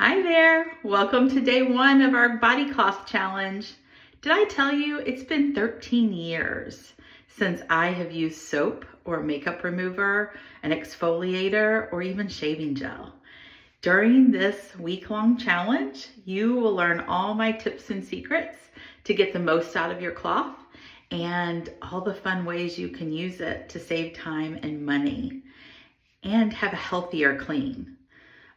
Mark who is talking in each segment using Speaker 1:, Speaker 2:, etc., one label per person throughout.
Speaker 1: Hi there, welcome to day one of our body cloth challenge. Did I tell you it's been 13 years since I have used soap or makeup remover, an exfoliator, or even shaving gel? During this week-long challenge, you will learn all my tips and secrets to get the most out of your cloth and all the fun ways you can use it to save time and money and have a healthier clean.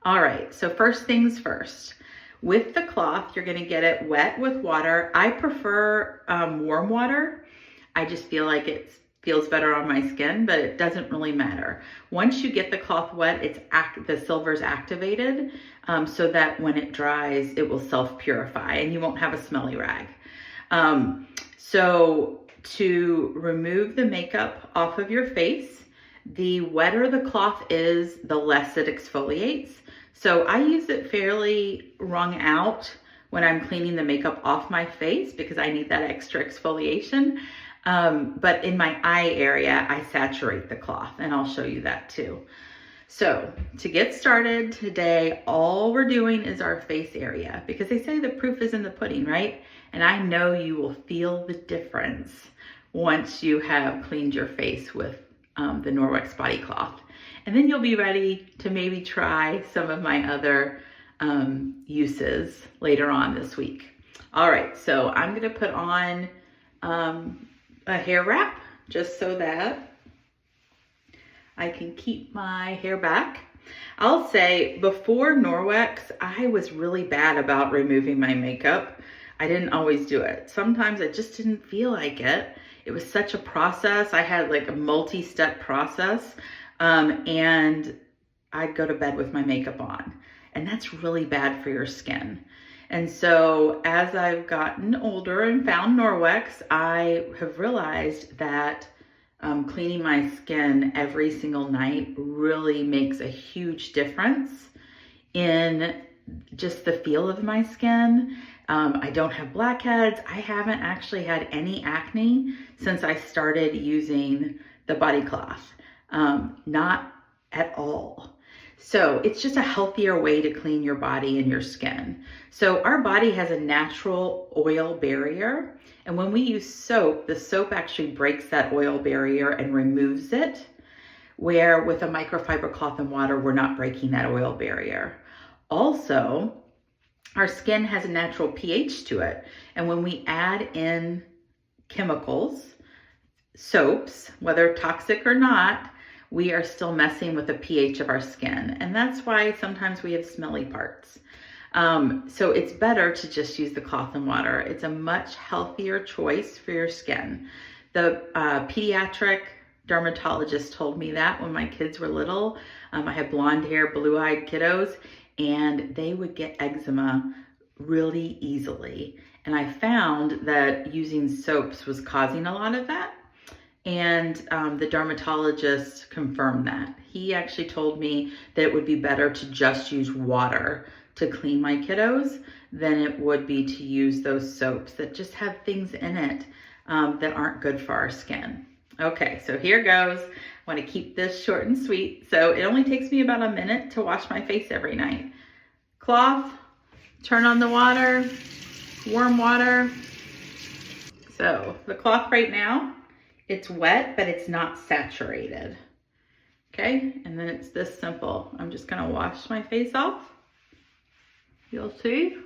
Speaker 1: All right, so first things first. With the cloth, you're gonna get it wet with water. I prefer warm water. I just feel like it feels better on my skin, but it doesn't really matter. Once you get the cloth wet, the silver's activated so that when it dries, it will self-purify and you won't have a smelly rag. So to remove the makeup off of your face, the wetter the cloth is, the less it exfoliates. So I use it fairly wrung out when I'm cleaning the makeup off my face because I need that extra exfoliation. But in my eye area, I saturate the cloth, and I'll show you that too. So to get started today, all we're doing is our face area because they say the proof is in the pudding, right? And I know you will feel the difference once you have cleaned your face with the Norwex Body Cloth. And then you'll be ready to maybe try some of my other uses later on this week. All right, so I'm gonna put on a hair wrap just so that I can keep my hair back. I'll say before Norwex, I was really bad about removing my makeup. I didn't always do it. Sometimes I just didn't feel like it. It was such a process. I had like a multi-step process. And I'd go to bed with my makeup on, and that's really bad for your skin. And so as I've gotten older and found Norwex, I have realized that cleaning my skin every single night really makes a huge difference in just the feel of my skin. I don't have blackheads. I haven't actually had any acne since I started using the body cloth. Not at all. So it's just a healthier way to clean your body and your skin. So our body has a natural oil barrier. And when we use soap, the soap actually breaks that oil barrier and removes it. Where with a microfiber cloth and water, we're not breaking that oil barrier. Also, our skin has a natural pH to it. And when we add in chemicals, soaps, whether toxic or not, we are still messing with the pH of our skin. And that's why sometimes we have smelly parts. So it's better to just use the cloth and water. It's a much healthier choice for your skin. The pediatric dermatologist told me that when my kids were little. I had blonde hair, blue-eyed kiddos, and they would get eczema really easily. And I found that using soaps was causing a lot of that. And the dermatologist confirmed that. He actually told me that it would be better to just use water to clean my kiddos than it would be to use those soaps that just have things in it that aren't good for our skin. Okay, so here goes. I want to keep this short and sweet. So it only takes me about a minute to wash my face every night. Cloth, turn on the water, warm water. So the cloth right now, it's wet, but it's not saturated. Okay, and then it's this simple. I'm just gonna wash my face off. You'll see.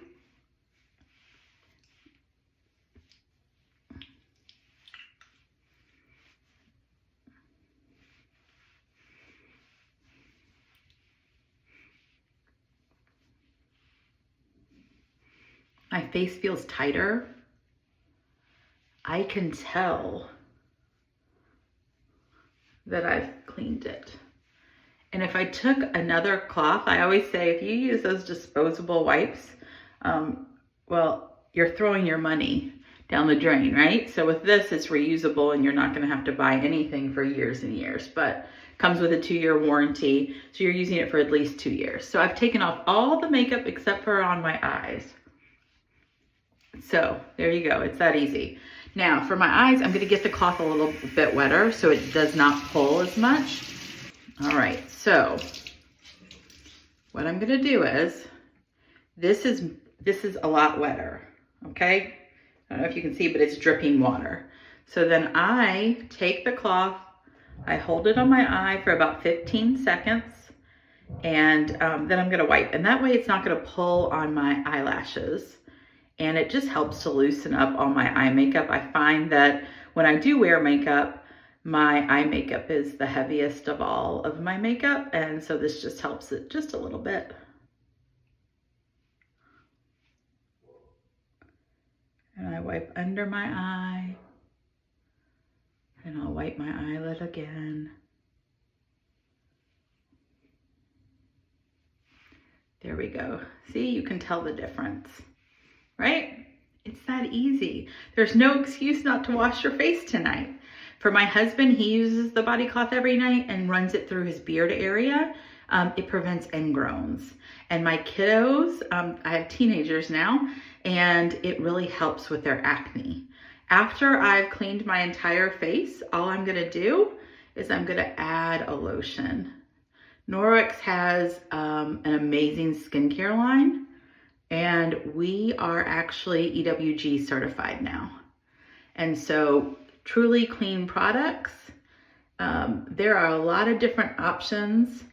Speaker 1: My face feels tighter. I can tell that I've cleaned it. And if I took another cloth, I always say if you use those disposable wipes, well, you're throwing your money down the drain, right? So with this, it's reusable and you're not gonna have to buy anything for years and years, but comes with a 2-year warranty. So you're using it for at least 2 years. So I've taken off all the makeup except for on my eyes. So there you go, it's that easy. Now for my eyes, I'm gonna get the cloth a little bit wetter so it does not pull as much. All right, so what I'm gonna do is This is a lot wetter, okay? I don't know if you can see, but it's dripping water. So then I take the cloth, I hold it on my eye for about 15 seconds, and then I'm gonna wipe. And that way it's not gonna pull on my eyelashes. And it just helps to loosen up all my eye makeup. I find that when I do wear makeup, my eye makeup is the heaviest of all of my makeup. And so this just helps it just a little bit. And I wipe under my eye. And I'll wipe my eyelid again. There we go. See, you can tell the difference, right? It's that easy. There's no excuse not to wash your face tonight. For my husband, he uses the body cloth every night and runs it through his beard area. It prevents ingrowns. And my kiddos, I have teenagers now, and it really helps with their acne. After I've cleaned my entire face, all I'm gonna do is I'm gonna add a lotion. Norwex has an amazing skincare line, and we are actually EWG certified now. And so truly clean products. There are a lot of different options,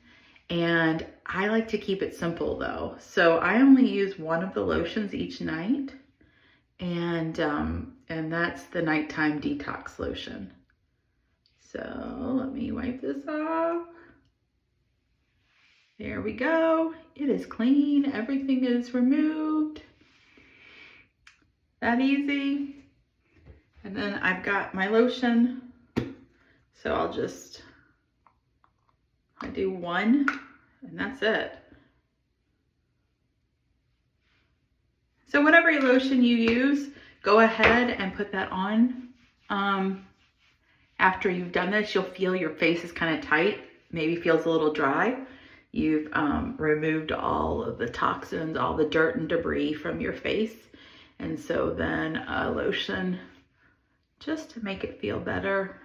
Speaker 1: and I like to keep it simple though. So I only use one of the lotions each night, and that's the nighttime detox lotion. So let me wipe this off. There we go. It is clean. Everything is removed. That easy. And then I've got my lotion. So I do one, and that's it. So whatever lotion you use, go ahead and put that on. After you've done this, you'll feel your face is kind of tight, maybe feels a little dry. You've removed all of the toxins, all the dirt and debris from your face. And so then a lotion just to make it feel better.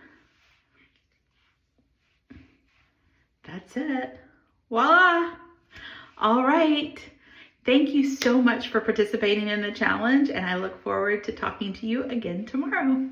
Speaker 1: That's it. Voila. All right. Thank you so much for participating in the challenge, and I look forward to talking to you again tomorrow.